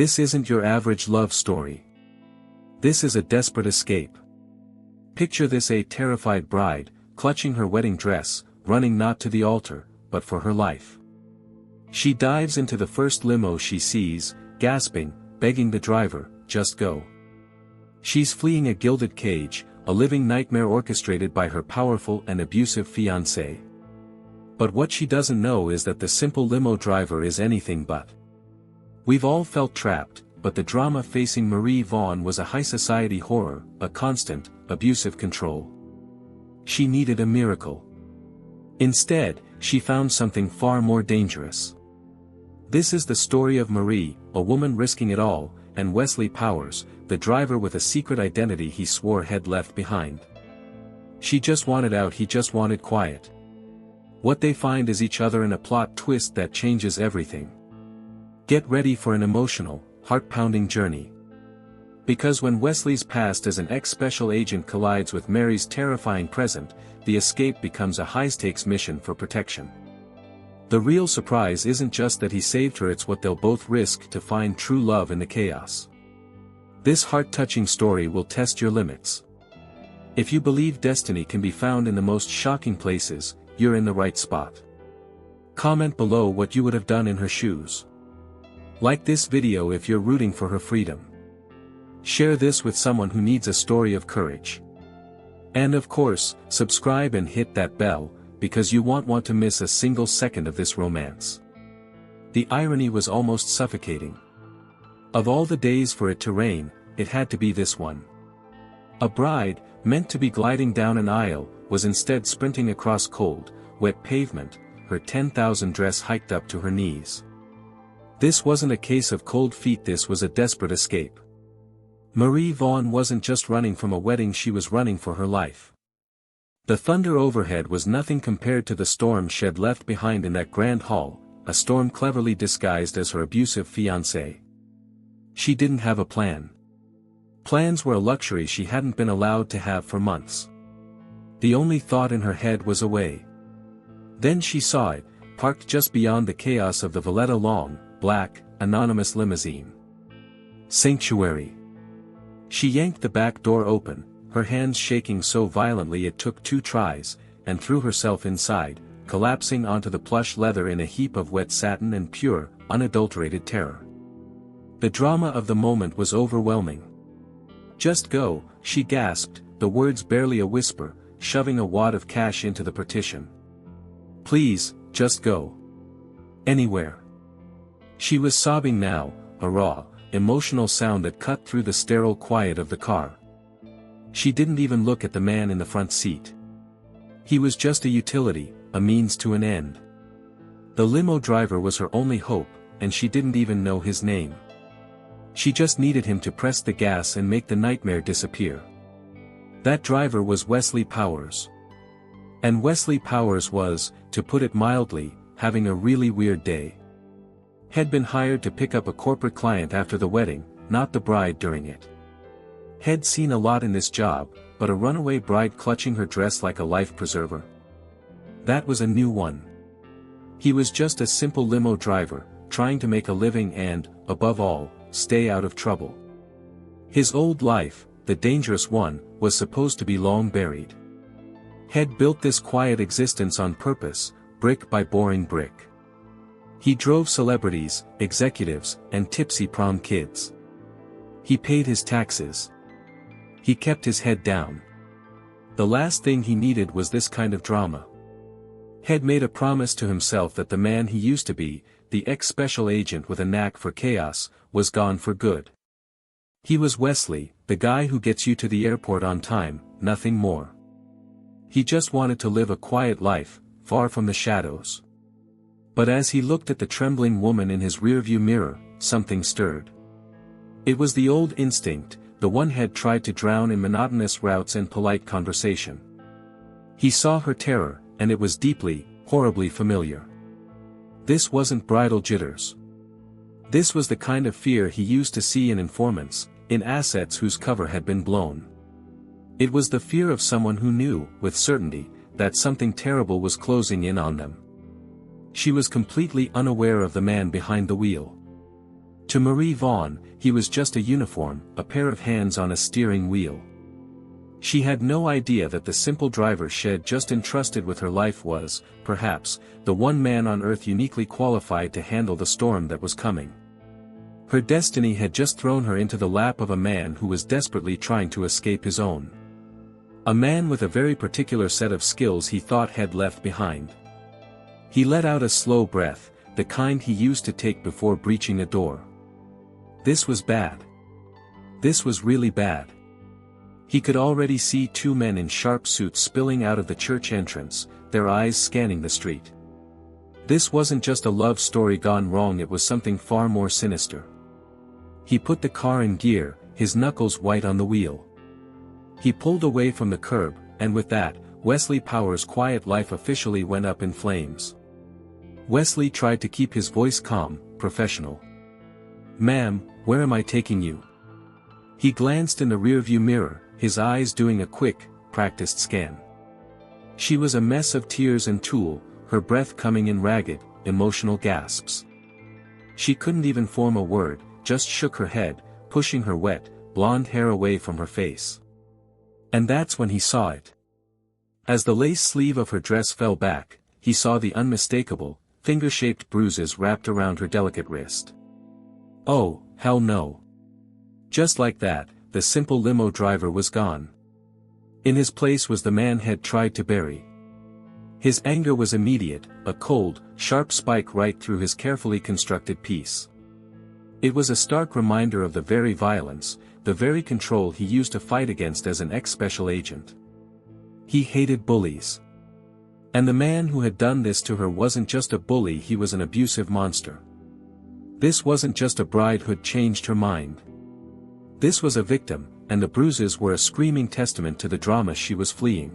This isn't your average love story. This is a desperate escape. Picture this: a terrified bride, clutching her wedding dress, running not to the altar, but for her life. She dives into the first limo she sees, gasping, begging the driver, "Just go." She's fleeing a gilded cage, a living nightmare orchestrated by her powerful and abusive fiancé. But what she doesn't know is that the simple limo driver is anything but. We've all felt trapped, but the drama facing Marie Vaughn was a high society horror, a constant, abusive control. She needed a miracle. Instead, she found something far more dangerous. This is the story of Marie, a woman risking it all, and Wesley Powers, the driver with a secret identity he swore he'd left behind. She just wanted out, he just wanted quiet. What they find is each other in a plot twist that changes everything. Get ready for an emotional, heart-pounding journey. Because when Wesley's past as an ex-special agent collides with Mary's terrifying present, the escape becomes a high-stakes mission for protection. The real surprise isn't just that he saved her, it's what they'll both risk to find true love in the chaos. This heart-touching story will test your limits. If you believe destiny can be found in the most shocking places, you're in the right spot. Comment below what you would have done in her shoes. Like this video if you're rooting for her freedom. Share this with someone who needs a story of courage. And of course, subscribe and hit that bell, because you won't want to miss a single second of this romance. The irony was almost suffocating. Of all the days for it to rain, it had to be this one. A bride, meant to be gliding down an aisle, was instead sprinting across cold, wet pavement, her 10,000 dress hiked up to her knees. This wasn't a case of cold feet, this was a desperate escape. Marie Vaughn wasn't just running from a wedding, she was running for her life. The thunder overhead was nothing compared to the storm she'd left behind in that grand hall, a storm cleverly disguised as her abusive fiancé. She didn't have a plan. Plans were a luxury she hadn't been allowed to have for months. The only thought in her head was away. Then she saw it, parked just beyond the chaos of the Valletta long, black, anonymous limousine. Sanctuary. She yanked the back door open, her hands shaking so violently it took 2 tries, and threw herself inside, collapsing onto the plush leather in a heap of wet satin and pure, unadulterated terror. The drama of the moment was overwhelming. "Just go," she gasped, the words barely a whisper, shoving a wad of cash into the partition. "Please, just go. Anywhere." She was sobbing now, a raw, emotional sound that cut through the sterile quiet of the car. She didn't even look at the man in the front seat. He was just a utility, a means to an end. The limo driver was her only hope, and she didn't even know his name. She just needed him to press the gas and make the nightmare disappear. That driver was Wesley Powers. And Wesley Powers was, to put it mildly, having a really weird day. Had been hired to pick up a corporate client after the wedding, not the bride during it. Had seen a lot in this job, but a runaway bride clutching her dress like a life preserver? That was a new one. He was just a simple limo driver, trying to make a living and, above all, stay out of trouble. His old life, the dangerous one, was supposed to be long buried. Had built this quiet existence on purpose, brick by boring brick. He drove celebrities, executives, and tipsy prom kids. He paid his taxes. He kept his head down. The last thing he needed was this kind of drama. Had made a promise to himself that the man he used to be, the ex-special agent with a knack for chaos, was gone for good. He was Wesley, the guy who gets you to the airport on time, nothing more. He just wanted to live a quiet life, far from the shadows. But as he looked at the trembling woman in his rearview mirror, something stirred. It was the old instinct, the one had tried to drown in monotonous routes and polite conversation. He saw her terror, and it was deeply, horribly familiar. This wasn't bridal jitters. This was the kind of fear he used to see in informants, in assets whose cover had been blown. It was the fear of someone who knew, with certainty, that something terrible was closing in on them. She was completely unaware of the man behind the wheel. To Marie Vaughn, he was just a uniform, a pair of hands on a steering wheel. She had no idea that the simple driver she'd just entrusted with her life was, perhaps, the one man on earth uniquely qualified to handle the storm that was coming. Her destiny had just thrown her into the lap of a man who was desperately trying to escape his own. A man with a very particular set of skills he thought had left behind. He let out a slow breath, the kind he used to take before breaching a door. This was bad. This was really bad. He could already see two men in sharp suits spilling out of the church entrance, their eyes scanning the street. This wasn't just a love story gone wrong, it was something far more sinister. He put the car in gear, his knuckles white on the wheel. He pulled away from the curb, and with that, Wesley Powers' quiet life officially went up in flames. Wesley tried to keep his voice calm, professional. "Ma'am, where am I taking you?" He glanced in the rearview mirror, his eyes doing a quick, practiced scan. She was a mess of tears and tulle, her breath coming in ragged, emotional gasps. She couldn't even form a word, just shook her head, pushing her wet, blonde hair away from her face. And that's when he saw it. As the lace sleeve of her dress fell back, he saw the unmistakable, finger-shaped bruises wrapped around her delicate wrist. Oh, hell no. Just like that, the simple limo driver was gone. In his place was the man he'd tried to bury. His anger was immediate, a cold, sharp spike right through his carefully constructed piece. It was a stark reminder of the very violence, the very control he used to fight against as an ex-special agent. He hated bullies. And the man who had done this to her wasn't just a bully, he was an abusive monster. This wasn't just a bride who'd changed her mind. This was a victim, and the bruises were a screaming testament to the drama she was fleeing.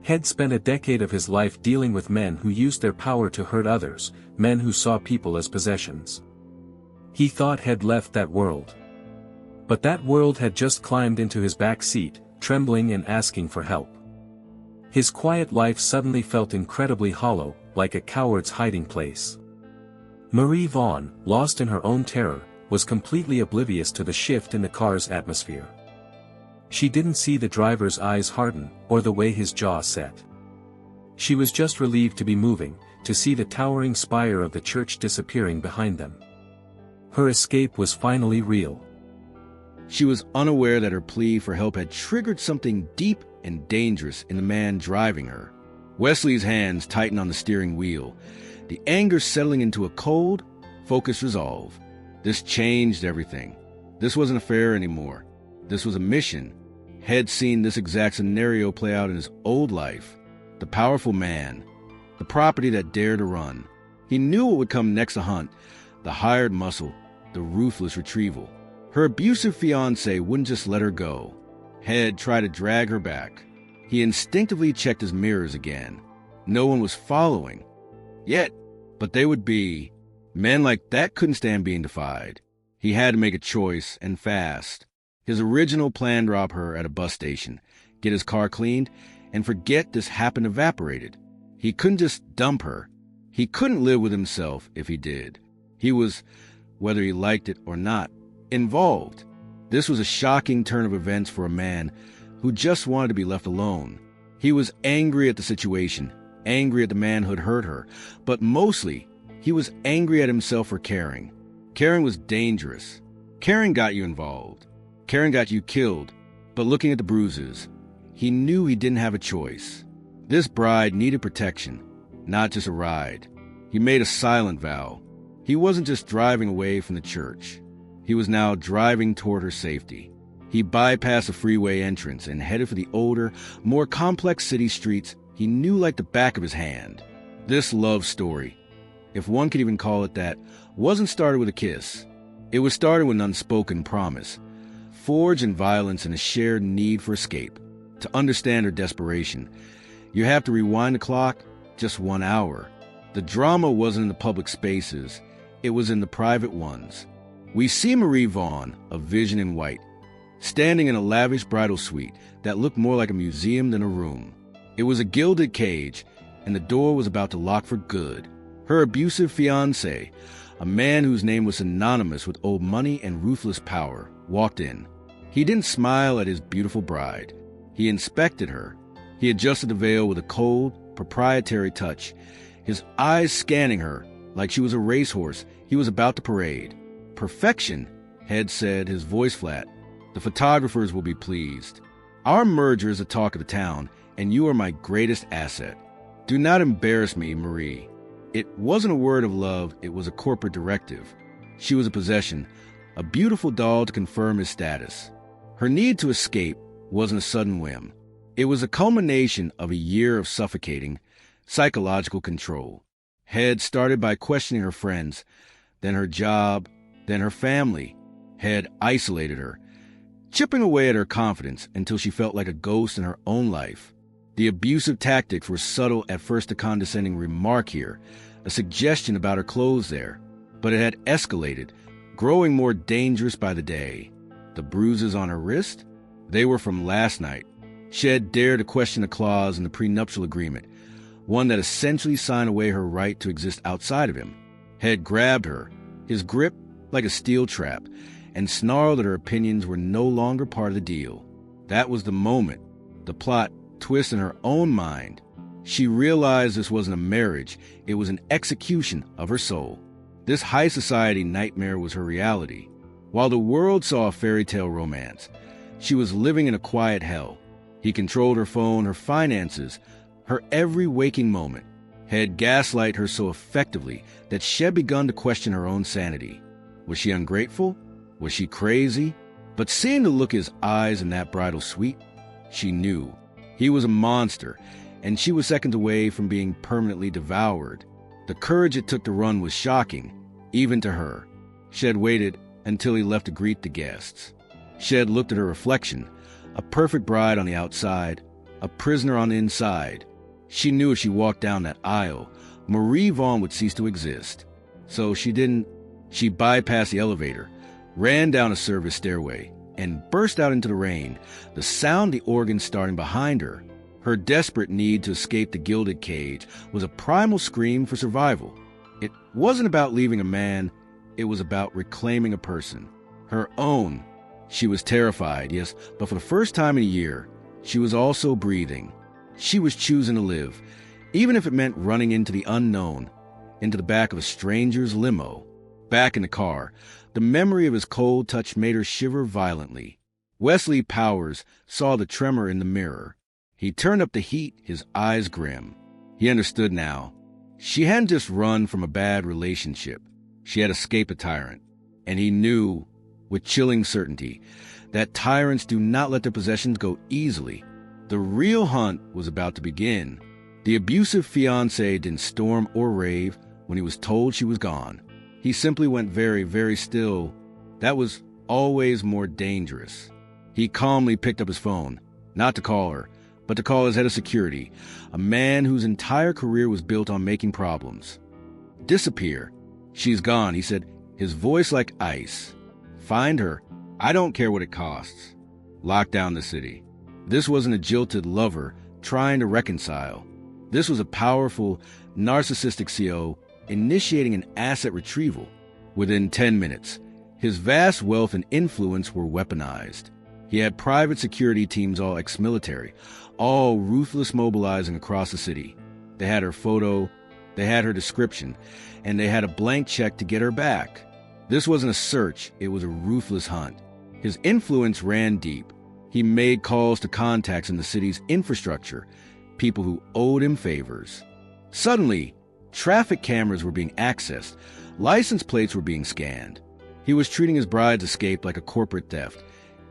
He'd spent a decade of his life dealing with men who used their power to hurt others, men who saw people as possessions. He thought he'd left that world. But that world had just climbed into his back seat, trembling and asking for help. His quiet life suddenly felt incredibly hollow, like a coward's hiding place. Marie Vaughn, lost in her own terror, was completely oblivious to the shift in the car's atmosphere. She didn't see the driver's eyes harden, or the way his jaw set. She was just relieved to be moving, to see the towering spire of the church disappearing behind them. Her escape was finally real. She was unaware that her plea for help had triggered something deep and dangerous in the man driving her. Wesley's hands tightened on the steering wheel, the anger settling into a cold, focused resolve. This changed everything. This wasn't a fair anymore. This was a mission. Had seen this exact scenario play out in his old life. The powerful man. The property that dared to run. He knew what would come next to hunt. The hired muscle. The ruthless retrieval. Her abusive fiancé wouldn't just let her go. Head tried to drag her back. He instinctively checked his mirrors again. No one was following. Yet, but they would be. Men like that couldn't stand being defied. He had to make a choice, and fast. His original plan: drop her at a bus station, get his car cleaned, and forget this happened evaporated. He couldn't just dump her. He couldn't live with himself if he did. He was, whether he liked it or not, involved. This was a shocking turn of events for a man who just wanted to be left alone. He was angry at the situation, angry at the man who'd hurt her, but mostly, he was angry at himself for caring. Caring was dangerous. Caring got you involved. Caring got you killed. But looking at the bruises, he knew he didn't have a choice. This bride needed protection, not just a ride. He made a silent vow. He wasn't just driving away from the church. He was now driving toward her safety. He bypassed the freeway entrance and headed for the older, more complex city streets he knew like the back of his hand. This love story, if one could even call it that, wasn't started with a kiss. It was started with an unspoken promise, forged in violence and a shared need for escape. To understand her desperation, you have to rewind the clock just 1 hour. The drama wasn't in the public spaces, it was in the private ones. We see Marie Vaughn, a vision in white, standing in a lavish bridal suite that looked more like a museum than a room. It was a gilded cage, and the door was about to lock for good. Her abusive fiancé, A man whose name was synonymous with old money and ruthless power walked in. He didn't smile at his beautiful bride. He inspected her. He adjusted the veil with a cold, proprietary touch, his eyes scanning her like she was a racehorse he was about to parade. "Perfection," Head said, his voice flat. "The photographers will be pleased. Our merger is the talk of the town, and you are my greatest asset. Do not embarrass me, Marie." It wasn't a word of love, it was a corporate directive. She was a possession, a beautiful doll to confirm his status. Her need to escape wasn't a sudden whim. It was a culmination of a year of suffocating, psychological control. Head started by questioning her friends, then her job, then her family. Head isolated her, chipping away at her confidence until she felt like a ghost in her own life. The abusive tactics were subtle at first, a condescending remark here, a suggestion about her clothes there, but it had escalated, growing more dangerous by the day. The bruises on her wrist? They were from last night. She had dared to question a clause in the prenuptial agreement, one that essentially signed away her right to exist outside of him. Head grabbed her, his grip like a steel trap, and snarled that her opinions were no longer part of the deal. That was the moment. The plot twist in her own mind. She realized this wasn't a marriage, it was an execution of her soul. This high society nightmare was her reality. While the world saw a fairy tale romance, she was living in a quiet hell. He controlled her phone, her finances, her every waking moment. Had gaslight her so effectively that she had begun to question her own sanity. Was she ungrateful? Was she crazy? But seeing the look in his eyes in that bridal suite, she knew. He was a monster, and she was seconds away from being permanently devoured. The courage it took to run was shocking, even to her. She had waited until he left to greet the guests. She had looked at her reflection, a perfect bride on the outside, a prisoner on the inside. She knew if she walked down that aisle, Marie Vaughn would cease to exist. So she didn't. She bypassed the elevator, ran down a service stairway, and burst out into the rain, the sound of the organ starting behind her. Her desperate need to escape the gilded cage was a primal scream for survival. It wasn't about leaving a man, it was about reclaiming a person. Her own. She was terrified, yes, but for the first time in a year, she was also breathing. She was choosing to live, even if it meant running into the unknown, into the back of a stranger's limo. Back in the car, the memory of his cold touch made her shiver violently. Wesley Powers saw the tremor in the mirror. He turned up the heat, his eyes grim. He understood now. She hadn't just run from a bad relationship. She had escaped a tyrant. And he knew, with chilling certainty, that tyrants do not let their possessions go easily. The real hunt was about to begin. The abusive fiancé didn't storm or rave when he was told she was gone. He simply went very, very still. That was always more dangerous. He calmly picked up his phone, not to call her, but to call his head of security, a man whose entire career was built on making problems. "Disappear. She's gone," he said, his voice like ice. "Find her. I don't care what it costs. Lock down the city." This wasn't a jilted lover trying to reconcile. This was a powerful, narcissistic CO initiating an asset retrieval. Within 10 minutes, his vast wealth and influence were weaponized. He had private security teams, all ex-military, all ruthless, mobilizing across the city. They had her photo, they had her description, and they had a blank check to get her back. This wasn't a search, it was a ruthless hunt. His influence ran deep. He made calls to contacts in the city's infrastructure, people who owed him favors. Suddenly, traffic cameras were being accessed, license plates were being scanned. He was treating his bride's escape like a corporate theft,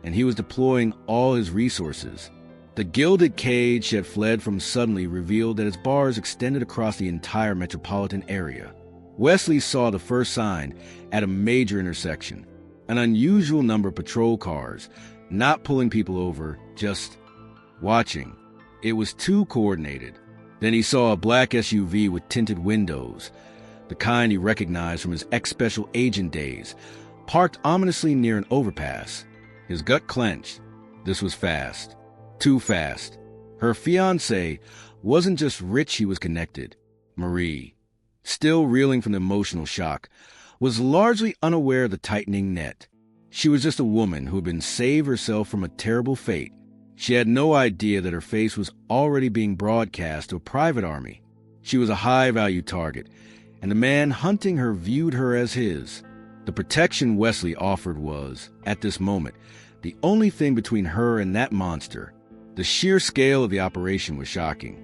and he was deploying all his resources. The gilded cage she had fled from suddenly revealed that its bars extended across the entire metropolitan area. Wesley saw the first sign at a major intersection, an unusual number of patrol cars, not pulling people over, just watching. It was too coordinated. Then he saw a black SUV with tinted windows, the kind he recognized from his ex-special agent days, parked ominously near an overpass. His gut clenched. This was fast. Too fast. Her fiancé wasn't just rich, he was connected. Marie. Still reeling from the emotional shock, was largely unaware of the tightening net. She was just a woman who had been saved herself from a terrible fate. She had no idea that her face was already being broadcast to a private army. She was a high-value target, and the man hunting her viewed her as his. The protection Wesley offered was, at this moment, the only thing between her and that monster. The sheer scale of the operation was shocking.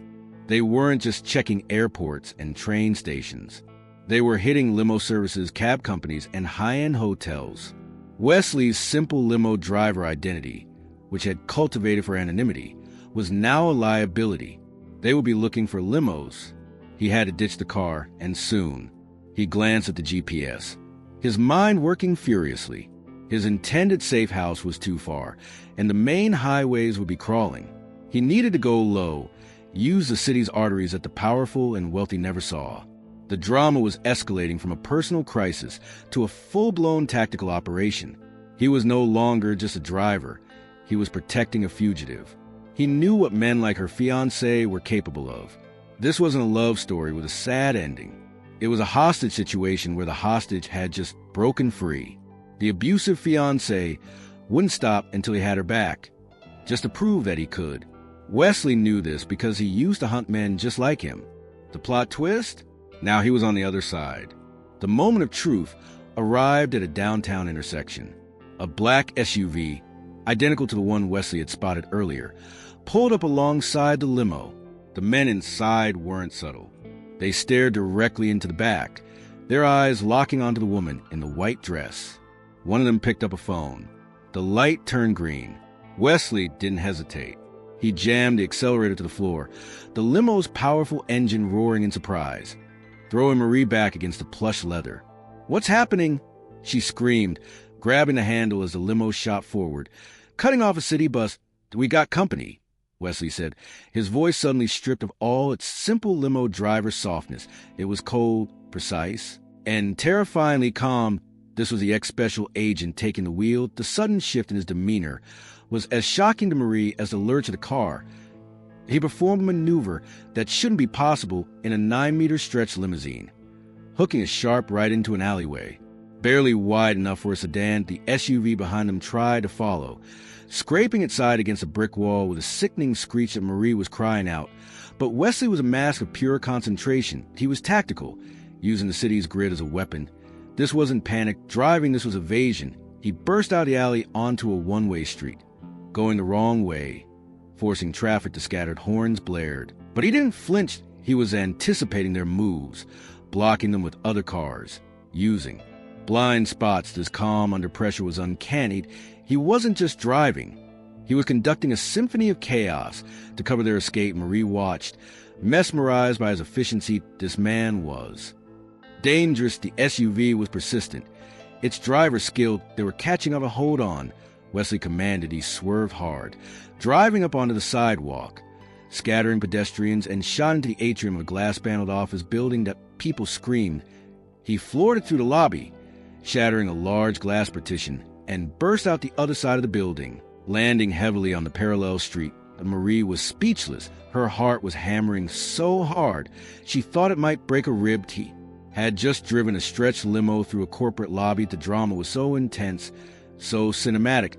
They weren't just checking airports and train stations. They were hitting limo services, cab companies, and high-end hotels. Wesley's simple limo driver identity, which had cultivated for anonymity, was now a liability. They would be looking for limos. He had to ditch the car, and soon. He glanced at the GPS, his mind working furiously. His intended safe house was too far, and the main highways would be crawling. He needed to go low, use the city's arteries that the powerful and wealthy never saw. The drama was escalating from a personal crisis to a full-blown tactical operation. He was no longer just a driver. He was protecting a fugitive. He knew what men like her fiancé were capable of. This wasn't a love story with a sad ending. It was a hostage situation where the hostage had just broken free. The abusive fiancé wouldn't stop until he had her back, just to prove that he could. Wesley knew this because he used to hunt men just like him. The plot twist? Now he was on the other side. The moment of truth arrived at a downtown intersection. A black SUV, identical to the one Wesley had spotted earlier, pulled up alongside the limo. The men inside weren't subtle. They stared directly into the back, their eyes locking onto the woman in the white dress. One of them picked up a phone. The light turned green. Wesley didn't hesitate. He jammed the accelerator to the floor, the limo's powerful engine roaring in surprise, throwing Marie back against the plush leather. "What's happening?" she screamed, grabbing the handle as the limo shot forward. "Cutting off a city bus. We got company," Wesley said, his voice suddenly stripped of all its simple limo driver softness. It was cold, precise, and terrifyingly calm. This was the ex-special agent taking the wheel. The sudden shift in his demeanor was as shocking to Marie as the lurch of the car. He performed a maneuver that shouldn't be possible in a 9-meter stretch limousine, hooking a sharp right into an alleyway. Barely wide enough for a sedan, the SUV behind them tried to follow, scraping its side against a brick wall with a sickening screech that Marie was crying out. But Wesley was a mask of pure concentration. He was tactical, using the city's grid as a weapon. This wasn't panic driving, this was evasion. He burst out of the alley onto a one-way street, going the wrong way, forcing traffic to scatter. Horns blared. But he didn't flinch. He was anticipating their moves, blocking them with other cars, using blind spots. This calm under pressure was uncanny. He wasn't just driving. He was conducting a symphony of chaos to cover their escape. Marie watched, mesmerized by his efficiency. This man was dangerous. The SUV was persistent. Its driver skilled. They were catching up a hold on. Wesley commanded. He swerved hard, driving up onto the sidewalk, scattering pedestrians, and shot into the atrium of a glass-paneled office building that people screamed. He floored it through the lobby, shattering a large glass partition, and burst out the other side of the building, landing heavily on the parallel street. Marie was speechless. Her heart was hammering so hard she thought it might break a rib. He had just driven a stretched limo through a corporate lobby. The drama was so intense, so cinematic,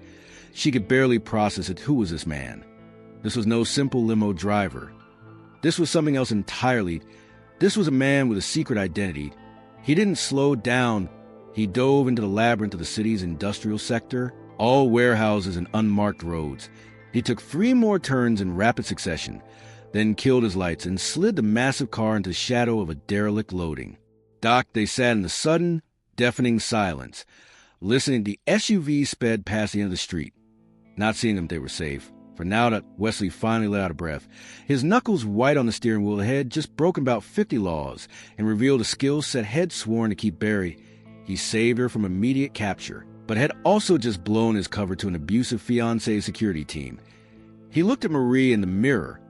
she could barely process it. Who was this man? This was no simple limo driver. This was something else entirely. This was a man with a secret identity. He didn't slow down. He dove into the labyrinth of the city's industrial sector, all warehouses and unmarked roads. He took 3 more turns in rapid succession, then killed his lights and slid the massive car into the shadow of a derelict loading dock. They sat in the sudden, deafening silence, listening. The SUV sped past the end of the street, not seeing them. They were safe. For now that Wesley finally let out a breath, his knuckles white on the steering wheel, had just broken about 50 laws and revealed a skill set head sworn to keep buried. He saved her from immediate capture, but had also just blown his cover to an abusive fiancé security team. He looked at Marie in the mirror.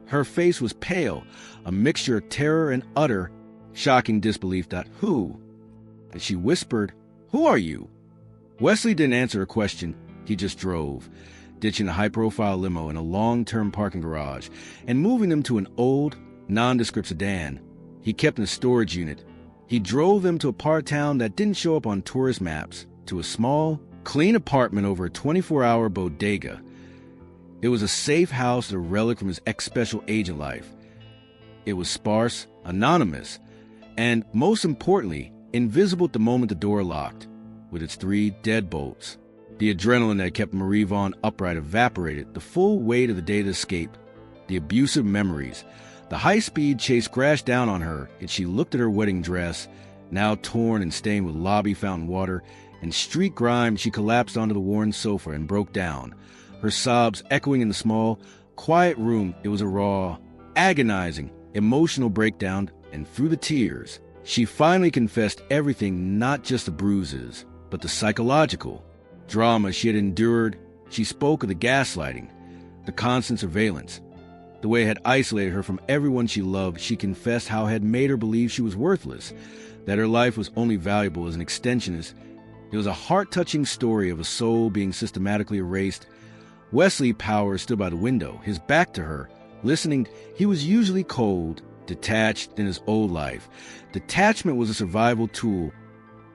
Her face was pale, a mixture of terror and utter, shocking disbelief. "Who?" And she whispered, "Who are you?" Wesley didn't answer her question. He just drove, ditching a high-profile limo in a long-term parking garage and moving them to an old, nondescript sedan he kept in a storage unit. He drove them to a part of town that didn't show up on tourist maps, to a small, clean apartment over a 24-hour bodega. It was a safe house, a relic from his ex-special agent life. It was sparse, anonymous, and, most importantly, invisible at the moment the door locked, with its 3 deadbolts. The adrenaline that kept Marie Vaughn upright evaporated, the full weight of the day of escape, the abusive memories. The high-speed chase crashed down on her, and she looked at her wedding dress, now torn and stained with lobby fountain water and street grime. She collapsed onto the worn sofa and broke down, her sobs echoing in the small, quiet room. It was a raw, agonizing, emotional breakdown, and through the tears, she finally confessed everything, not just the bruises, but the psychological drama she had endured. She spoke of the gaslighting, the constant surveillance, the way it had isolated her from everyone she loved. She confessed how it had made her believe she was worthless, that her life was only valuable as an extensionist. It was a heart-touching story of a soul being systematically erased. Wesley Powers stood by the window, his back to her, listening. He was usually cold, detached in his old life. Detachment was a survival tool.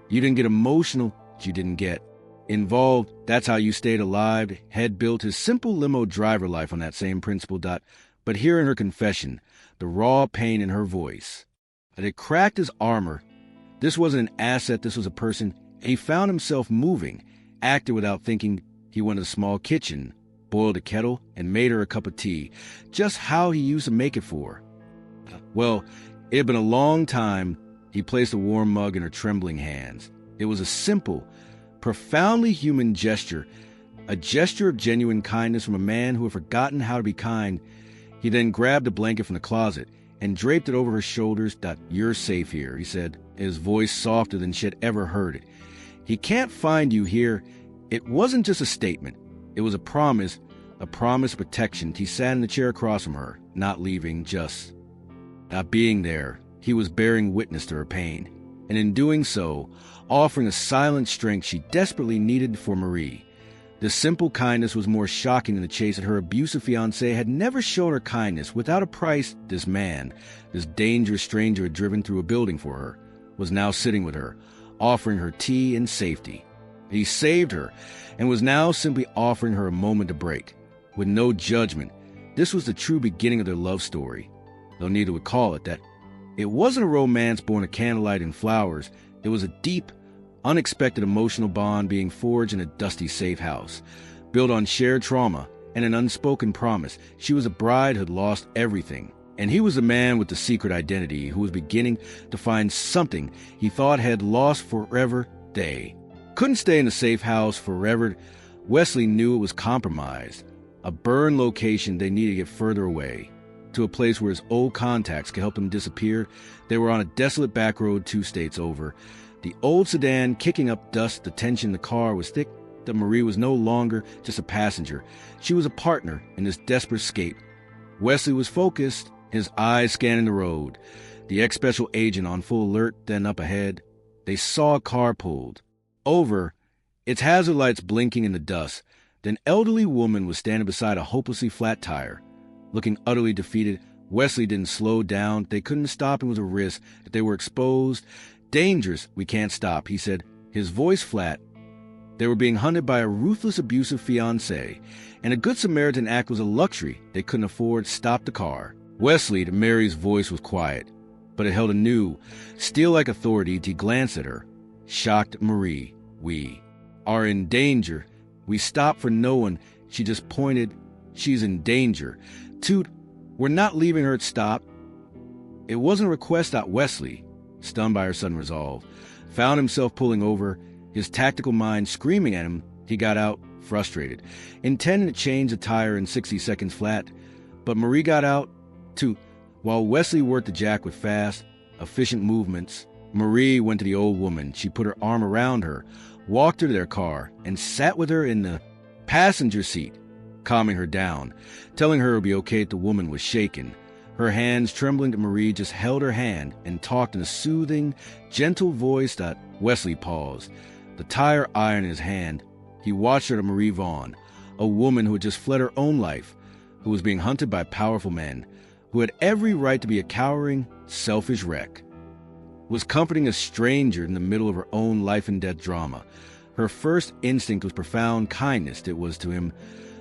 You didn't get emotional, you didn't get involved. That's how you stayed alive. Had built his simple limo driver life on that same principle. But hearing her confession, the raw pain in her voice, that it cracked his armor. This wasn't an asset, this was a person. And he found himself moving, acted without thinking. He went to a small kitchen, boiled a kettle, and made her a cup of tea, just how he used to make it for her. Well, it had been a long time. He placed a warm mug in her trembling hands. It was a simple, profoundly human gesture, a gesture of genuine kindness from a man who had forgotten how to be kind. He then grabbed a blanket from the closet and draped it over her shoulders. "You're safe here," he said, his voice softer than she had ever heard it. "He can't find you here." It wasn't just a statement. It was a promise of protection. He sat in the chair across from her, not leaving, just not being there. He was bearing witness to her pain, and in doing so, offering a silent strength she desperately needed for Marie. This simple kindness was more shocking than the chase that her abusive fiancé had never shown her kindness. Without a price, this man, this dangerous stranger had driven through a building for her, was now sitting with her, offering her tea and safety. He saved her, and was now simply offering her a moment to break, with no judgment. This was the true beginning of their love story, though neither would call it that. It wasn't a romance born of candlelight and flowers. It was a deep, unexpected emotional bond being forged in a dusty safe house, built on shared trauma and an unspoken promise. She was a bride who had lost everything, and he was a man with the secret identity who was beginning to find something he thought had lost forever. They couldn't stay in the safe house forever. Wesley knew it was compromised, a burn location. They needed to get further away, to a place where his old contacts could help him disappear. They were on a desolate back road 2 states over, the old sedan kicking up dust. The tension in the car was thick. That Marie was no longer just a passenger. She was a partner in this desperate escape. Wesley was focused, his eyes scanning the road, the ex-special agent on full alert. Then up ahead, they saw a car pulled over, its hazard lights blinking in the dust. An elderly woman was standing beside a hopelessly flat tire, looking utterly defeated. Wesley didn't slow down. They couldn't stop him. It was a risk. If they were exposed, dangerous. "We can't stop," he said, his voice flat. They were being hunted by a ruthless, abusive fiancé, and a good Samaritan act was a luxury they couldn't afford. "Stop the car." Wesley, to Mary's voice, was quiet, but it held a new, steel-like authority. He glanced at her, shocked. "Marie, we are in danger." "We stopped for no one." She just pointed. "She's in danger." "Toot, we're not leaving her." Stop. It wasn't a request. Wesley, stunned by her sudden resolve, found himself pulling over, his tactical mind screaming at him. He got out, frustrated, intending to change the tire in 60 seconds flat. But Marie got out, too. While Wesley worked the jack with fast, efficient movements, Marie went to the old woman. She put her arm around her, walked her to their car, and sat with her in the passenger seat, calming her down, telling her it would be okay if the woman was shaken. Her hands trembling. Marie just held her hand and talked in a soothing, gentle voice. Wesley paused, the tire iron in his hand. He watched her to Marie Vaughn, a woman who had just fled her own life, who was being hunted by powerful men, who had every right to be a cowering, selfish wreck. was comforting a stranger in the middle of her own life-and-death drama. Her first instinct was profound kindness. It was to him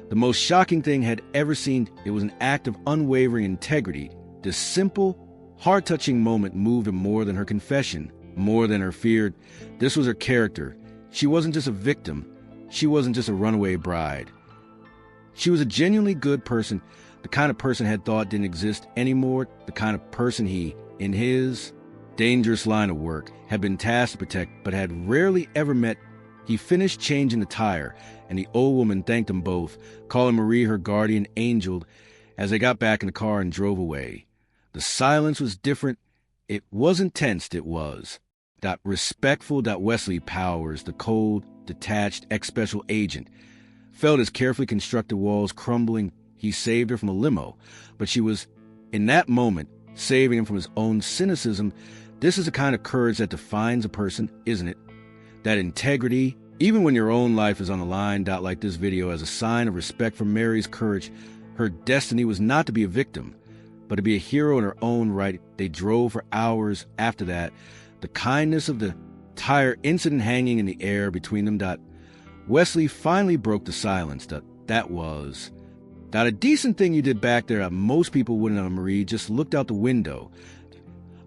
the most shocking thing had ever seen. It was an act of unwavering integrity. This simple, heart-touching moment moved him more than her confession, more than her fear. This was her character. She wasn't just a victim. She wasn't just a runaway bride. She was a genuinely good person, the kind of person had thought didn't exist anymore, the kind of person he, in his dangerous line of work, had been tasked to protect but had rarely ever met. He finished changing the tire, and the old woman thanked them both, calling Marie her guardian angel as they got back in the car and drove away. The silence was different. It wasn't tensed, it was. That respectful that Wesley Powers, the cold, detached ex-special agent, felt his carefully constructed walls crumbling. He saved her from a limo, but she was, in that moment, saving him from his own cynicism. This is the kind of courage that defines a person, isn't it? That integrity, even when your own life is on the line. Like this video as a sign of respect for Mary's courage. Her destiny was not to be a victim, but to be a hero in her own right. They drove for hours after that, the kindness of the tire incident hanging in the air between them. Wesley finally broke the silence. That was a decent thing you did back there. Most people wouldn't have. Marie just looked out the window.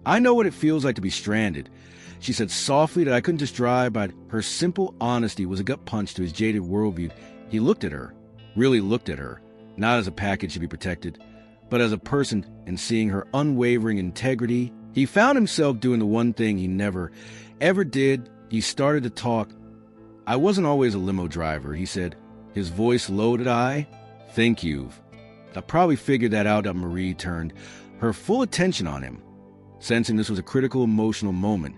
I know what it feels like to be stranded, she said softly. That I couldn't just drive, but her simple honesty was a gut punch to his jaded worldview. He looked at her, really looked at her, not as a package to be protected, but as a person, and seeing her unwavering integrity, he found himself doing the one thing he never, ever did. He started to talk. I wasn't always a limo driver, he said, his voice low. Thank you. I probably figured that out. Marie turned her full attention on him, sensing this was a critical emotional moment.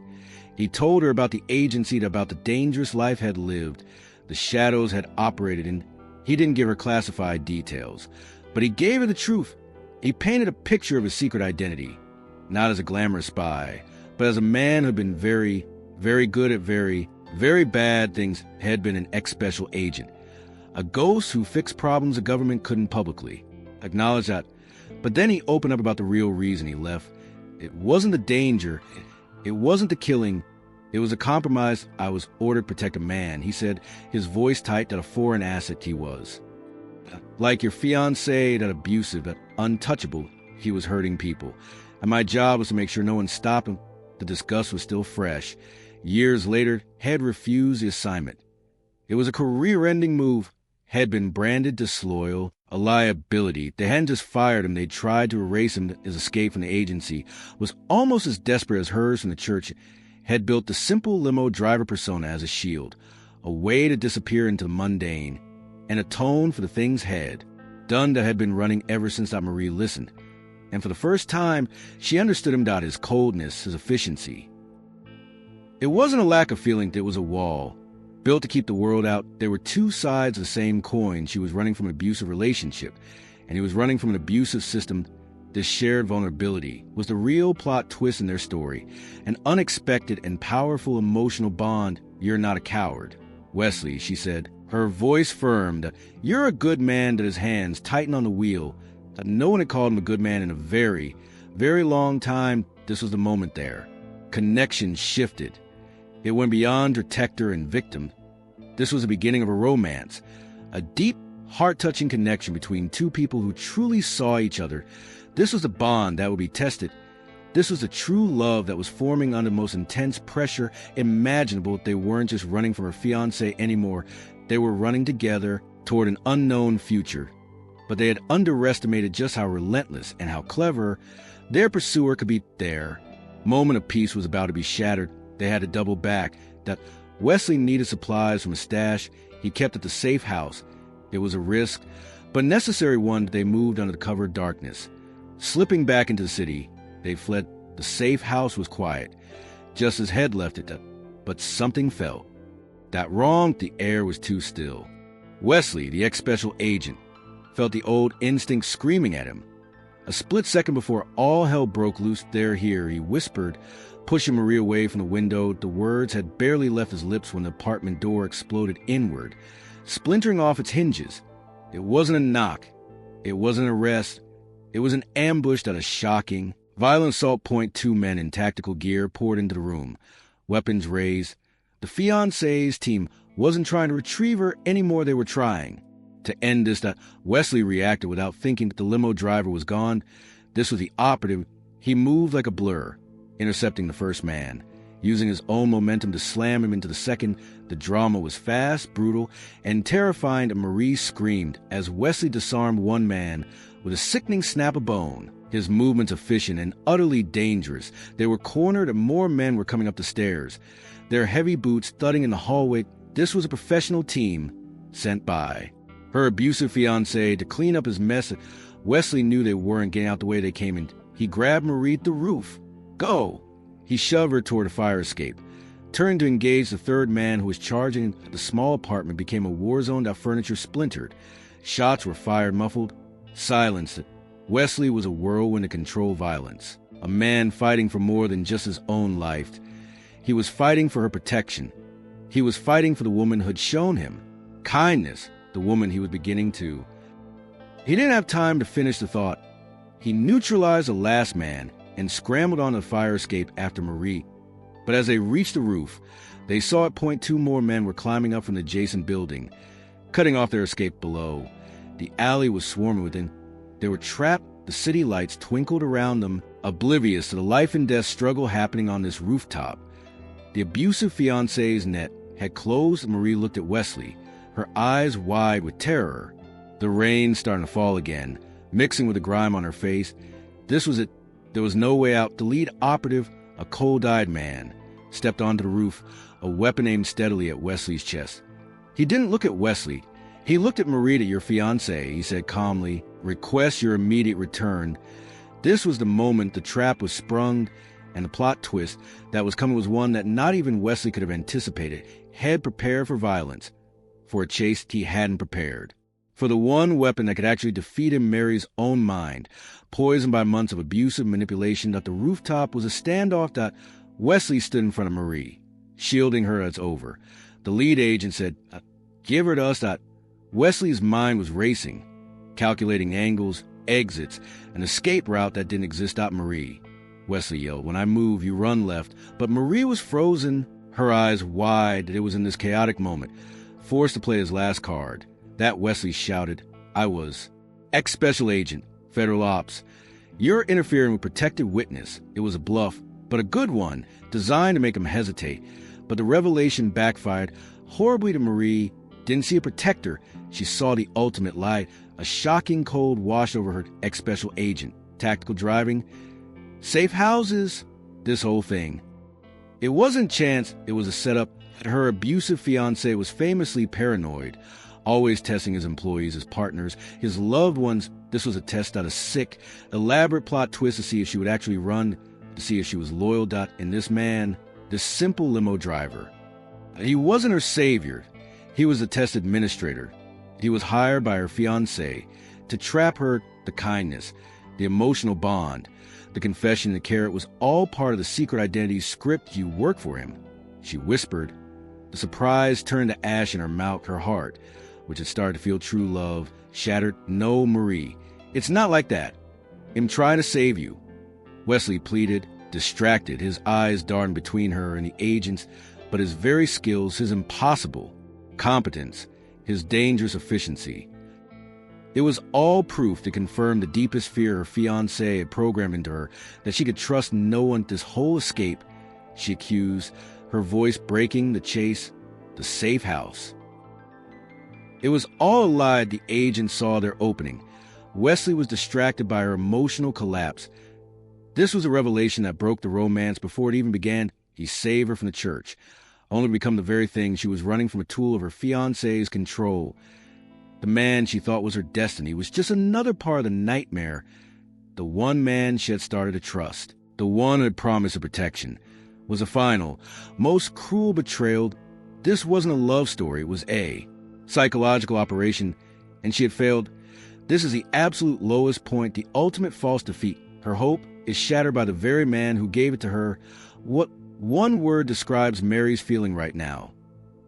He told her about the agency, about the dangerous life had lived, the shadows had operated in. He didn't give her classified details, but he gave her the truth. He painted a picture of his secret identity, not as a glamorous spy, but as a man who had been very, very good at very, very bad things, had been an ex-special agent. A ghost who fixed problems the government couldn't publicly acknowledge that. But then he opened up about the real reason he left. It wasn't the danger. It wasn't the killing. It was a compromise. I was ordered to protect a man, he said, his voice tight. That a foreign asset he was. Like your fiancé, that abusive, that untouchable. He was hurting people. And my job was to make sure no one stopped him. The disgust was still fresh. Years later, Head refused the assignment. It was a career-ending move. Had been branded disloyal, a liability. They hadn't just fired him, they tried to erase him. His escape from the agency was almost as desperate as hers from the church. Had built the simple limo driver persona as a shield, a way to disappear into the mundane, and atone for the things had done that had been running ever since that Marie listened. And for the first time, she understood him. His coldness, his efficiency. It wasn't a lack of feeling, it was a wall. Built to keep the world out. There were two sides of the same coin. She was running from an abusive relationship, and he was running from an abusive system. This shared vulnerability was the real plot twist in their story, an unexpected and powerful emotional bond. You're not a coward, Wesley, she said, her voice firm. That you're a good man. That his hands tightened on the wheel. That no one had called him a good man in a very, very long time. This was the moment there. Connection shifted. It went beyond protector and victim. This was the beginning of a romance, a deep, heart-touching connection between two people who truly saw each other. This was a bond that would be tested. This was a true love that was forming under the most intense pressure imaginable. They weren't just running from her fiancé anymore. They were running together toward an unknown future. But they had underestimated just how relentless and how clever their pursuer could be. Their moment of peace was about to be shattered. They had to double back. That Wesley needed supplies from a stash he kept at the safe house. It was a risk, but necessary one. They moved under the cover of darkness. Slipping back into the city, they fled. The safe house was quiet, just as Head left it. But something felt that wrong. The air was too still. Wesley, the ex-special agent, felt the old instinct screaming at him. A split second before all hell broke loose, here, he whispered, pushing Marie away from the window. The words had barely left his lips when the apartment door exploded inward, splintering off its hinges. It wasn't a knock. It wasn't an arrest. It was an ambush. That a shocking, Violent Assault Point 2 men in tactical gear poured into the room, weapons raised. The fiancé's team wasn't trying to retrieve her anymore, they were trying to end this. Wesley reacted without thinking that the limo driver was gone. This was the operative. He moved like a blur, intercepting the first man, using his own momentum to slam him into the second. The drama was fast, brutal, and terrifying, and Marie screamed as Wesley disarmed one man with a sickening snap of bone. His movements efficient and utterly dangerous. They were cornered and more men were coming up the stairs, their heavy boots thudding in the hallway. This was a professional team sent by her abusive fiancé to clean up his mess. Wesley knew they weren't getting out the way they came in. He grabbed Marie at the roof. Go! He shoved her toward a fire escape. Turning to engage the third man who was charging, the small apartment became a war zone. That furniture splintered. Shots were fired, muffled, silenced. Wesley was a whirlwind to control violence, a man fighting for more than just his own life. He was fighting for her protection. He was fighting for the woman who had shown him kindness, the woman he was beginning to. He didn't have time to finish the thought. He neutralized the last man and scrambled on the fire escape after Marie. But as they reached the roof, they saw at point 2 more men were climbing up from the adjacent building, cutting off their escape below. The alley was swarming within. They were trapped. The city lights twinkled around them, oblivious to the life and death struggle happening on this rooftop. The abusive fiancé's net had closed, and Marie looked at Wesley, her eyes wide with terror. The rain starting to fall again, mixing with the grime on her face. This was it. There was no way out. The lead operative, a cold-eyed man, stepped onto the roof, a weapon aimed steadily at Wesley's chest. He didn't look at Wesley. He looked at Marie, your fiancé, he said calmly. Request your immediate return. This was the moment the trap was sprung, and the plot twist that was coming was one that not even Wesley could have anticipated. Head prepared for violence, for a chase he hadn't prepared. For the one weapon that could actually defeat him, Mary's own mind, poisoned by months of abusive manipulation. That the rooftop was a standoff. That Wesley stood in front of Marie, shielding her as over. The lead agent said, give her to us. Wesley's mind was racing, calculating angles, exits, an escape route that didn't exist. Marie, Wesley yelled, when I move, you run left. But Marie was frozen, her eyes wide. It was in this chaotic moment, forced to play his last card. That Wesley shouted, I was ex-special agent, federal ops. You're interfering with protected witness. It was a bluff, but a good one, designed to make him hesitate. But the revelation backfired horribly to Marie. Didn't see a protector. She saw the ultimate lie. A shocking cold washed over her ex-special agent. Tactical driving. Safe houses. This whole thing. It wasn't chance. It was a setup. Her abusive fiancé was famously paranoid, always testing his employees, his partners, his loved ones. This was a test out of sick, elaborate plot twist to see if she would actually run, to see if she was loyal. And this man, this simple limo driver, he wasn't her savior. He was a test administrator. He was hired by her fiancé to trap her. The kindness, the emotional bond, the confession, the care, it was all part of the secret identity script. You work for him, she whispered. The surprise turned to ash in her mouth. Her heart, which had started to feel true love, shattered. No, Marie, it's not like that. I'm trying to save you, Wesley pleaded, distracted, his eyes darting between her and the agents. But his very skills, his impossible competence, his dangerous efficiency, it was all proof to confirm the deepest fear her fiancé had programmed into her, that she could trust no one. This whole escape, she accused, her voice breaking the chase, the safe house. It was all a lie. The agent saw their opening. Wesley was distracted by her emotional collapse. This was a revelation that broke the romance before it even began. He saved her from the church, only to become the very thing she was running from, a tool of her fiancé's control. The man she thought was her destiny was just another part of the nightmare. The one man she had started to trust, the one who had promised her protection, was a final, most cruel betrayal. This wasn't a love story. It was a psychological operation, and she had failed. This is the absolute lowest point, the ultimate false defeat. Her hope is shattered by the very man who gave it to her. What one word describes Mary's feeling right now?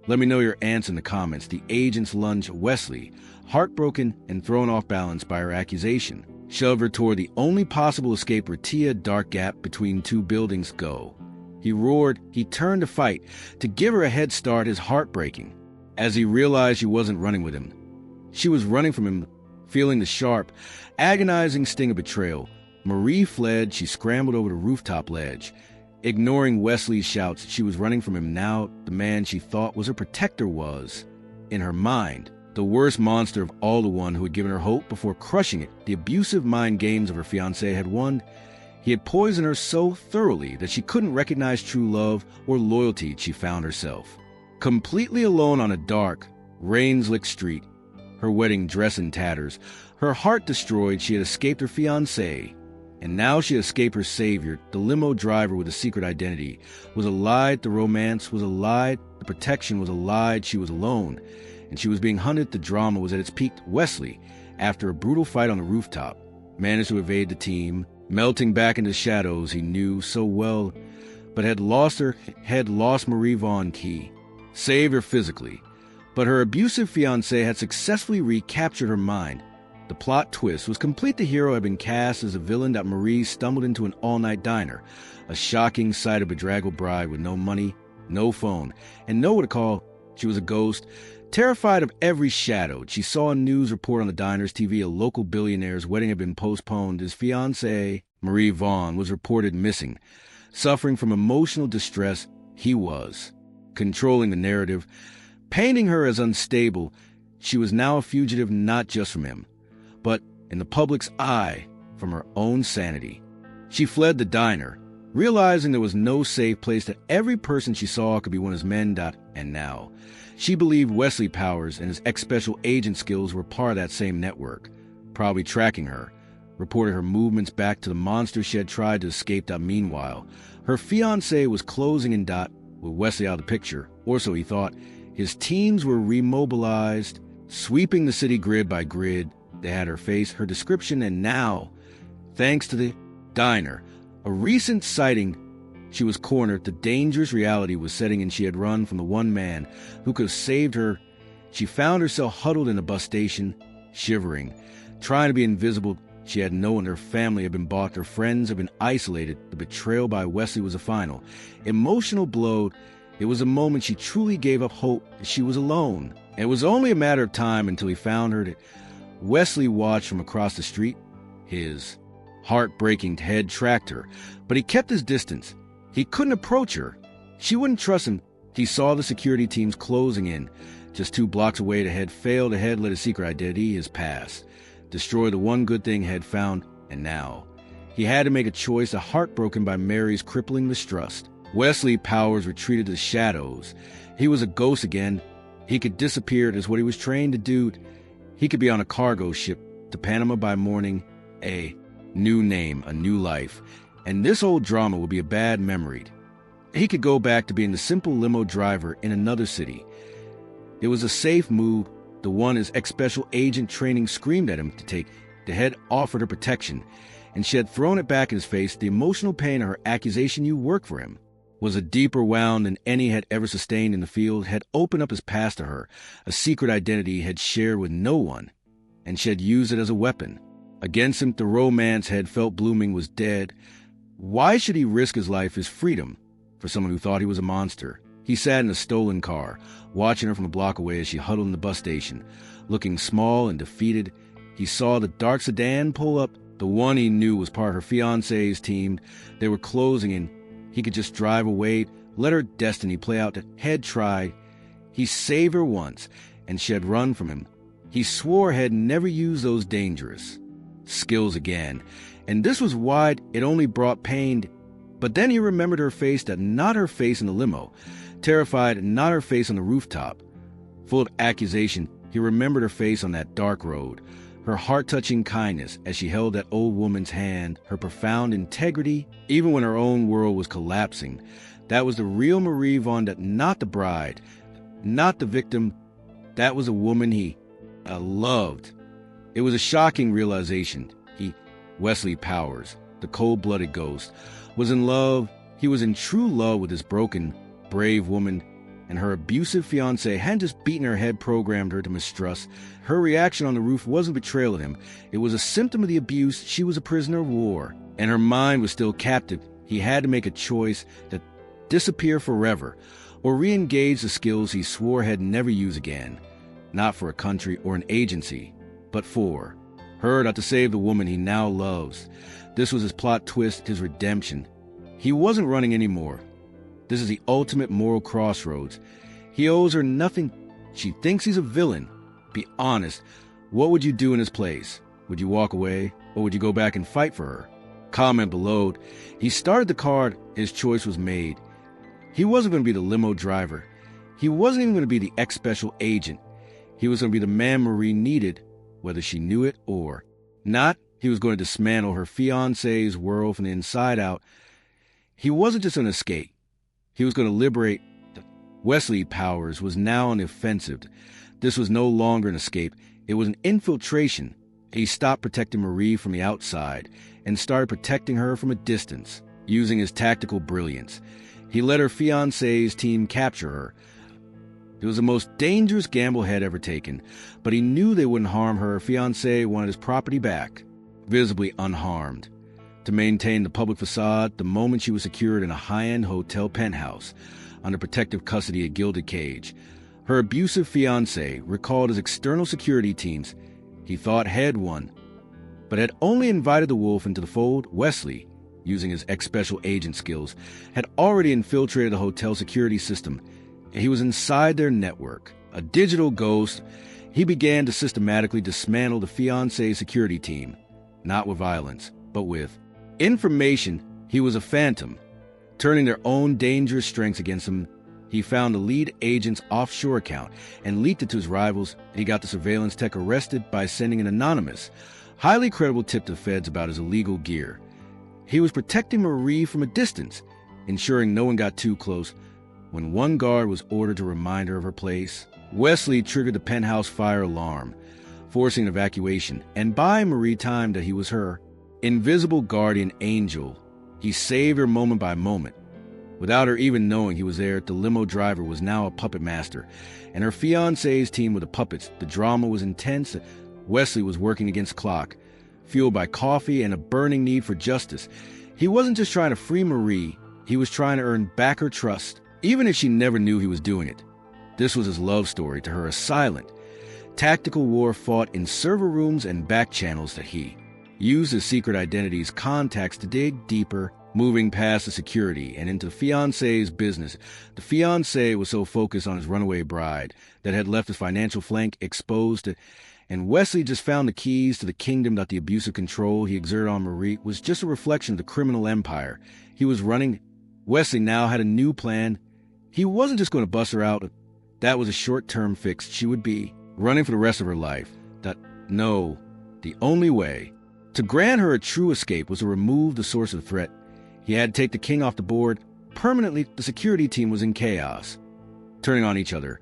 Let me know your answer in the comments. The agents lunged Wesley, heartbroken and thrown off balance by her accusation. shoved her toward the only possible escape where Tia dark gap between two buildings go. He roared, he turned to fight. To give her a head start is heartbreaking. As he realized she wasn't running with him, she was running from him, feeling the sharp, agonizing sting of betrayal. Marie fled. She scrambled over the rooftop ledge. Ignoring Wesley's shouts, she was running from him now. The man she thought was her protector was, in her mind, the worst monster of all, the one who had given her hope before crushing it. The abusive mind games of her fiancé had won. He had poisoned her so thoroughly that she couldn't recognize true love or loyalty. She found herself completely alone on a dark, rain-slicked street, her wedding dress in tatters, her heart destroyed. She had escaped her fiancé, and now she had escaped her savior. The limo driver with a secret identity was a lie. The romance was a lie. The protection was a lie. She was alone, and she was being hunted. The drama was at its peak. Wesley, after a brutal fight on the rooftop, managed to evade the team, melting back into shadows he knew so well, but had lost Marie Vaughn Key, saved her physically. But her abusive fiancé had successfully recaptured her mind. The plot twist was complete. The hero had been cast as a villain. That Marie stumbled into an all-night diner, a shocking sight, of bedraggled bride with no money, no phone, and nowhere to call. She was a ghost. Terrified of every shadow, she saw a news report on the diner's TV. A local billionaire's wedding had been postponed. His fiancée, Marie Vaughn, was reported missing. Suffering from emotional distress, he was controlling the narrative, painting her as unstable. She was now a fugitive, not just from him, but in the public's eye, from her own sanity. She fled the diner, realizing there was no safe place, that every person she saw could be one of his men. And now she believed Wesley Powers and his ex-special agent skills were part of that same network, probably tracking her, reported her movements back to the monster she had tried to escape. Meanwhile, her fiancé was closing in. With Wesley out of the picture, or so he thought, his teams were remobilized, sweeping the city grid by grid. They had her face, her description, and now, thanks to the diner, a recent sighting, she was cornered. The dangerous reality was setting in. She had run from the one man who could have saved her. She found herself huddled in a bus station, shivering, trying to be invisible. She had no one. Her family had been balked. Her friends had been isolated. The betrayal by Wesley was a final, emotional blow. It was a moment she truly gave up hope that she was alone. And it was only a matter of time until he found her. Wesley watched from across the street. His heartbreaking head tracked her, but he kept his distance. He couldn't approach her. She wouldn't trust him. He saw the security teams closing in. Just 2 blocks away, the head failed. The head let his secret identity, his past, destroy the one good thing he had found. And now he had to make a choice, heartbroken by Mary's crippling mistrust. Wesley Powers retreated to the shadows. He was a ghost again. He could disappear as what he was trained to do. He could be on a cargo ship to Panama by morning. A new name, a new life. And this old drama would be a bad memory. He could go back to being the simple limo driver in another city. It was a safe move, the one his ex-special agent training screamed at him to take. The head offered her protection, and she had thrown it back in his face. The emotional pain of her accusation, "You work for him," was a deeper wound than any had ever sustained in the field. Had opened up his past to her, a secret identity he had shared with no one, and she had used it as a weapon against him. The romance had felt blooming was dead. Why should he risk his life, his freedom, for someone who thought he was a monster? He sat in a stolen car, watching her from a block away as she huddled in the bus station. Looking small and defeated, he saw the dark sedan pull up, the one he knew was part of her fiancé's team. They were closing in. He could just drive away, let her destiny play out. The head tried. He saved her once, and she had run from him. He swore had never used those dangerous skills again, and this was why it only brought pain. But then he remembered her face, that not her face in the limo. Terrified, not her face on the rooftop. Full of accusation, he remembered her face on that dark road. Her heart-touching kindness as she held that old woman's hand. Her profound integrity, even when her own world was collapsing. That was the real Marie Vaughn, that not the bride, not the victim. That was a woman he loved. It was a shocking realization. Wesley Powers, the cold-blooded ghost, was in love. He was in true love with this broken, brave woman. and her abusive fiancé hadn't just beaten her head programmed her to mistrust. Her reaction on the roof wasn't betrayal of him. It was a symptom of the abuse. She was a prisoner of war, and her mind was still captive. He had to make a choice to disappear forever or re-engage the skills he swore he'd never use again, not for a country or an agency, but for her, not to save the woman he now loves. This was his plot twist, his redemption. He wasn't running anymore. This is the ultimate moral crossroads. He owes her nothing. She thinks he's a villain. Be honest. What would you do in his place? Would you walk away, or would you go back and fight for her? Comment below. He started the card. His choice was made. He wasn't going to be the limo driver. He wasn't even going to be the ex-special agent. He was going to be the man Marie needed, whether she knew it or not. He was going to dismantle her fiancé's world from the inside out. He wasn't just an escape. He was going to liberate. Wesley Powers was now on the offensive. This was no longer an escape. It was an infiltration. He stopped protecting Marie from the outside and started protecting her from a distance, using his tactical brilliance. He let her fiancé's team capture her. It was the most dangerous gamble he'd ever taken, but he knew they wouldn't harm her. Fiancé wanted his property back, visibly unharmed. To maintain the public facade, the moment she was secured in a high-end hotel penthouse, under protective custody at Gilded Cage, her abusive fiancé recalled his external security teams. He thought had won, but had only invited the wolf into the fold. Wesley, using his ex-special agent skills, had already infiltrated the hotel security system. He was inside their network, a digital ghost. He began to systematically dismantle the fiancé's security team, not with violence, but with information. He was a phantom, turning their own dangerous strengths against him. He found the lead agent's offshore account and leaked it to his rivals. He got the surveillance tech arrested by sending an anonymous, highly credible tip to the feds about his illegal gear. He was protecting Marie from a distance, ensuring no one got too close. When one guard was ordered to remind her of her place, Wesley triggered the penthouse fire alarm, forcing an evacuation and buying Marie time that he was her invisible guardian angel. He saved her moment by moment. Without her even knowing he was there, the limo driver was now a puppet master, and her fiancé's team were the puppets. The drama was intense. Wesley was working against clock, fueled by coffee and a burning need for justice. He wasn't just trying to free Marie, he was trying to earn back her trust, even if she never knew he was doing it. This was his love story to her, a silent, tactical war fought in server rooms and back channels that he used his secret identity's contacts to dig deeper, moving past the security and into the fiancé's business. The fiancé was so focused on his runaway bride that had left his financial flank exposed, and Wesley just found the keys to the kingdom that the abusive control he exerted on Marie was just a reflection of the criminal empire he was running. Wesley now had a new plan. He wasn't just going to bust her out. That was a short-term fix. She would be running for the rest of her life. The only way to grant her a true escape was to remove the source of the threat. He had to take the king off the board. Permanently, the security team was in chaos, turning on each other,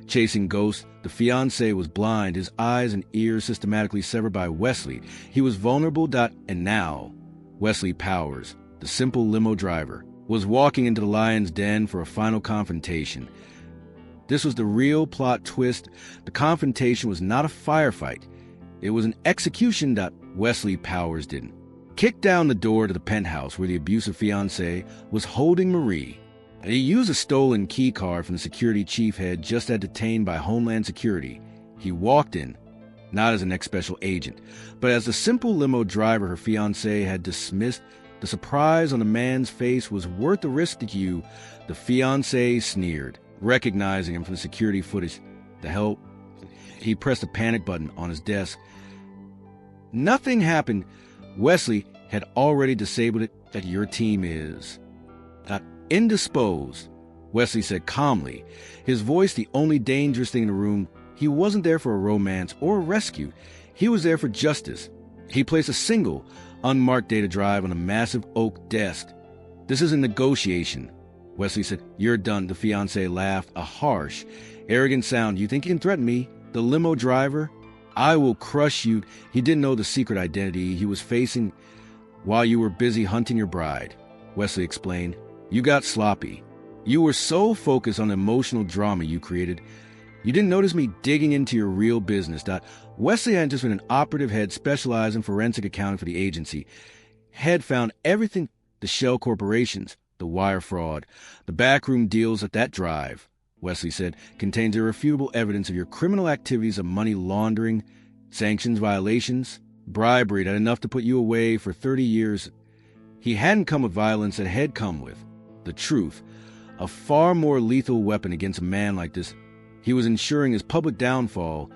chasing ghosts. The fiancé was blind, his eyes and ears systematically severed by Wesley. He was vulnerable. And now, Wesley Powers, the simple limo driver, was walking into the lion's den for a final confrontation. This was the real plot twist. The confrontation was not a firefight. It was an execution. Wesley Powers didn't kick down the door to the penthouse where the abusive fiancé was holding Marie. He used a stolen key card from the security chief had just had detained by Homeland Security. He walked in, not as an ex-special agent, but as the simple limo driver her fiancé had dismissed. The surprise on the man's face was worth the risk to you. The fiancé sneered, recognizing him from the security footage. The hell? He pressed a panic button on his desk. Nothing happened. Wesley had already disabled it. That your team is indisposed, Wesley said calmly, his voice the only dangerous thing in the room. He wasn't there for a romance or a rescue. He was there for justice. He placed a single, unmarked data drive on a massive oak desk. This is a negotiation, Wesley said. You're done. The fiancé laughed, a harsh, arrogant sound. You think you can threaten me, the limo driver? I will crush you. He didn't know the secret identity he was facing while you were busy hunting your bride, Wesley explained. You got sloppy. You were so focused on the emotional drama you created, you didn't notice me digging into your real business. Wesley had just been an operative head specialized in forensic accounting for the agency. Had found everything, the shell corporations, the wire fraud, the backroom deals at that drive, Wesley said, contains irrefutable evidence of your criminal activities of money laundering, sanctions violations, bribery that enough to put you away for 30 years. He hadn't come with violence that had come with the truth, a far more lethal weapon against a man like this. He was ensuring his public downfall.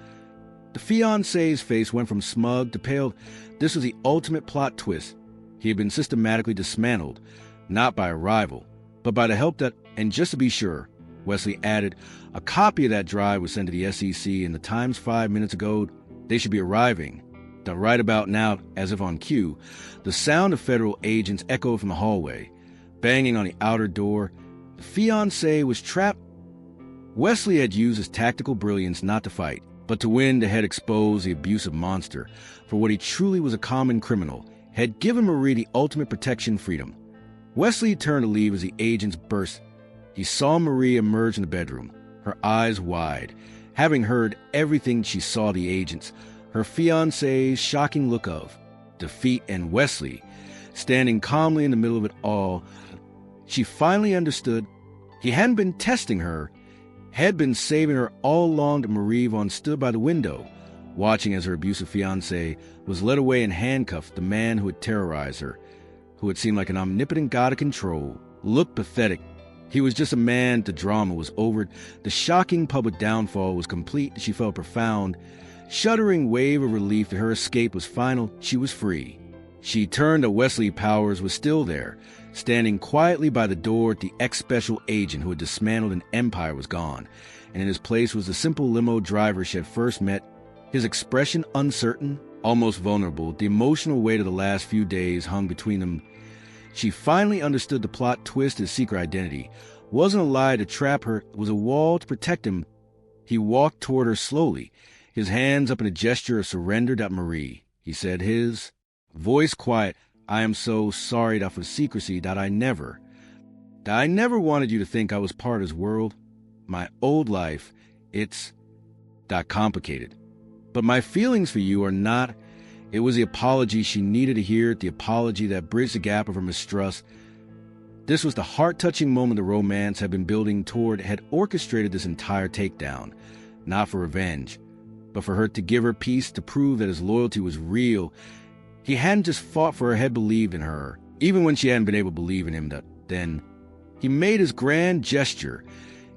The fiancé's face went from smug to pale. This was the ultimate plot twist. He had been systematically dismantled, not by a rival, but by the help that, and just to be sure, Wesley added, a copy of that drive was sent to the SEC, and the Times 5 minutes ago, they should be arriving. Right about now, as if on cue, the sound of federal agents echoed from the hallway, banging on the outer door. The fiancé was trapped. Wesley had used his tactical brilliance not to fight, but to win to head expose the abusive monster for what he truly was, a common criminal, had given Marie the ultimate protection, freedom. Wesley turned to leave as the agents burst. He saw Marie emerge in the bedroom, her eyes wide, having heard everything. She saw the agents, her fiancé's shocking look of defeat, and Wesley standing calmly in the middle of it all. She finally understood. He hadn't been testing her, had been saving her all along. That Marie Vaughn stood by the window, watching as her abusive fiancé was led away and handcuffed. The man who had terrorized her, who had seemed like an omnipotent god of control, looked pathetic. He was just a man. The drama was over. The shocking public downfall was complete. She felt a profound, shuddering wave of relief that her escape was final. She was free. She turned to Wesley Powers was still there, standing quietly by the door. The ex-special agent who had dismantled an empire was gone, and in his place was the simple limo driver she had first met, his expression uncertain, almost vulnerable. The emotional weight of the last few days hung between them. She finally understood the plot twist. His secret identity wasn't a lie to trap her, it was a wall to protect him. He walked toward her slowly, his hands up in a gesture of surrender. Marie, he said, his voice quiet, I am so sorry for the secrecy. I never wanted you to think I was part of this world. My old life, it's complicated. But my feelings for you are not. It was the apology she needed to hear, the apology that bridged the gap of her mistrust. This was the heart-touching moment the romance had been building toward, had orchestrated this entire takedown, not for revenge, but for her to give her peace, to prove that his loyalty was real. He hadn't just fought for her, had believed in her, even when she hadn't been able to believe in him. Then he made his grand gesture.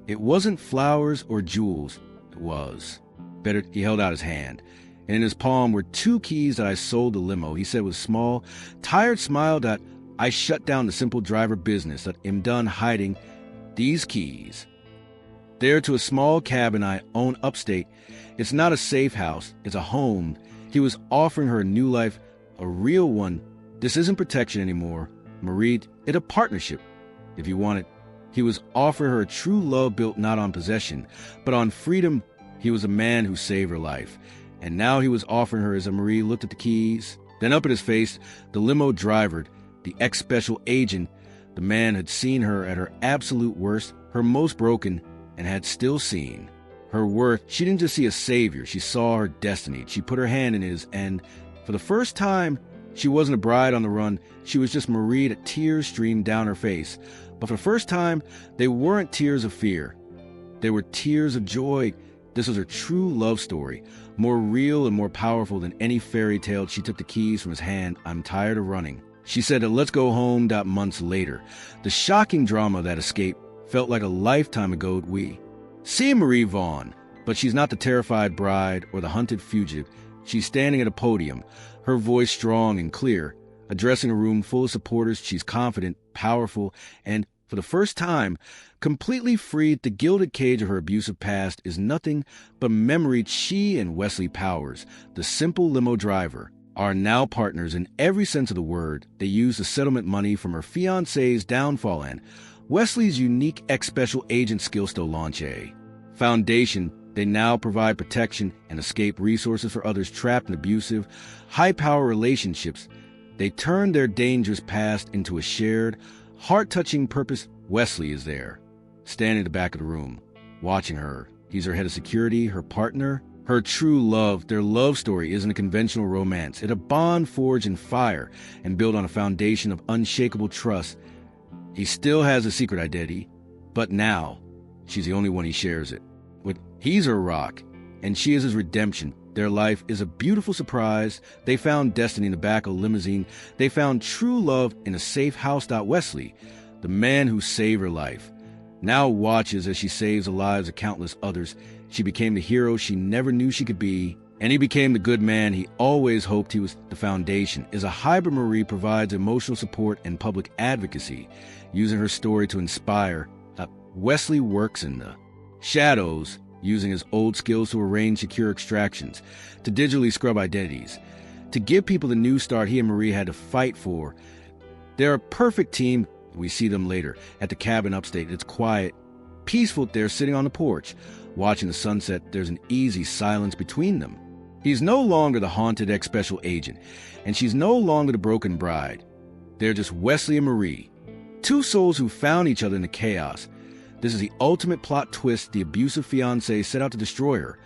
It wasn't flowers or jewels. It was better. He held out his hand, and in his palm were 2 keys that I sold the limo. He said with a small, tired smile that I shut down the simple driver business. That I'm done hiding these keys. There to a small cabin I own upstate. It's not a safe house. It's a home. He was offering her a new life, a real one. This isn't protection anymore, Marie. It's a partnership, if you want it. He was offering her a true love built not on possession, but on freedom. He was a man who saved her life. And now he was offering her. As Marie looked at the keys, then up at his face, the limo driver, the ex-special agent, the man had seen her at her absolute worst, her most broken, and had still seen her worth. She didn't just see a savior, she saw her destiny. She put her hand in his, and for the first time, she wasn't a bride on the run. She was just Marie. That tears streamed down her face. But for the first time, they weren't tears of fear. They were tears of joy. This was her true love story, more real and more powerful than any fairy tale. She took the keys from his hand. I'm tired of running, she said. Let's go home. Months later, the shocking drama of that escape felt like a lifetime ago. We see Marie Vaughn, but she's not the terrified bride or the hunted fugitive. She's standing at a podium, her voice strong and clear, addressing a room full of supporters. She's confident, powerful, and for the first time, completely freed. The gilded cage of her abusive past is nothing but memory. She and Wesley Powers, the simple limo driver, are now partners in every sense of the word. They use the settlement money from her fiancé's downfall and Wesley's unique ex-special agent skill to launch a foundation. They now provide protection and escape resources for others trapped in abusive, high-power relationships. They turn their dangerous past into a shared, heart-touching purpose. Wesley is there, standing at the back of the room, watching her. He's her head of security, her partner, her true love. Their love story isn't a conventional romance. It's a bond forged in fire and built on a foundation of unshakable trust. He still has a secret identity, but now she's the only one he shares it with. He's her rock, and she is his redemption. Their life is a beautiful surprise. They found destiny in the back of a limousine. They found true love in a safe house. Wesley, the man who saved her life, now watches as she saves the lives of countless others. She became the hero she never knew she could be, and he became the good man he always hoped he was. The foundation is a hybrid. Marie provides emotional support and public advocacy, using her story to inspire. Wesley works in the shadows, using his old skills to arrange secure extractions, to digitally scrub identities, to give people the new start he and Marie had to fight for. They're a perfect team. We see them later at the cabin upstate. It's quiet, peaceful. They're sitting on the porch, watching the sunset. There's an easy silence between them. He's no longer the haunted ex-special agent, and she's no longer the broken bride. They're just Wesley and Marie, two souls who found each other in the chaos. This is the ultimate plot twist. The abusive fiancé set out to destroy her,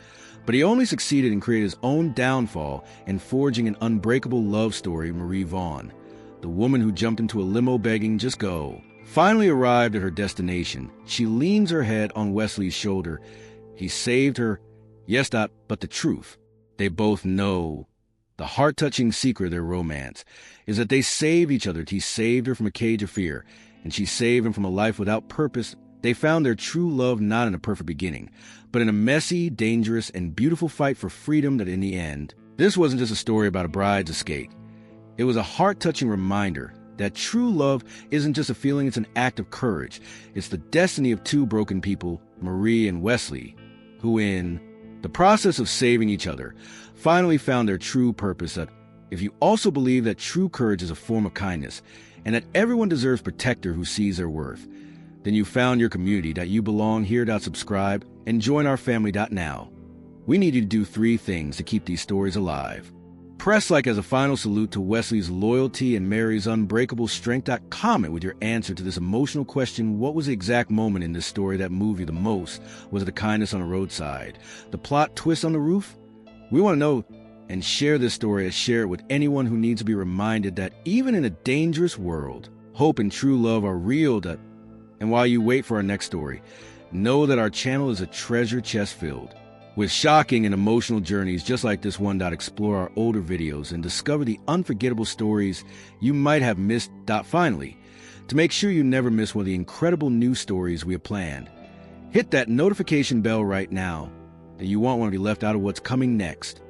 but he only succeeded in creating his own downfall and forging an unbreakable love story. Marie Vaughn, the woman who jumped into a limo begging, "Just go," finally arrived at her destination. She leans her head on Wesley's shoulder. He saved her. Yes, but the truth, they both know. The heart-touching secret of their romance is that they saved each other. He saved her from a cage of fear, and she saved him from a life without purpose. They found their true love not in a perfect beginning, but in a messy, dangerous, and beautiful fight for freedom that in the end, this wasn't just a story about a bride's escape. It was a heart-touching reminder that true love isn't just a feeling, it's an act of courage. It's the destiny of two broken people, Marie and Wesley, who in the process of saving each other, finally found their true purpose. That if you also believe that true courage is a form of kindness, and that everyone deserves a protector who sees their worth, then you found your community. That you belong here. Subscribe and join our family. Now, we need you to do 3 things to keep these stories alive. Press like as a final salute to Wesley's loyalty and Mary's unbreakable strength. Comment with your answer to this emotional question. What was the exact moment in this story that moved you the most? Was it the kindness on the roadside? The plot twist on the roof? We want to know, and share this story and share it with anyone who needs to be reminded that even in a dangerous world, hope and true love are real. And while you wait for our next story, know that our channel is a treasure chest filled with shocking and emotional journeys just like this one. Explore our older videos and discover the unforgettable stories you might have missed. Finally, to make sure you never miss one of the incredible new stories we have planned, hit that notification bell right now, and you won't want to be left out of what's coming next.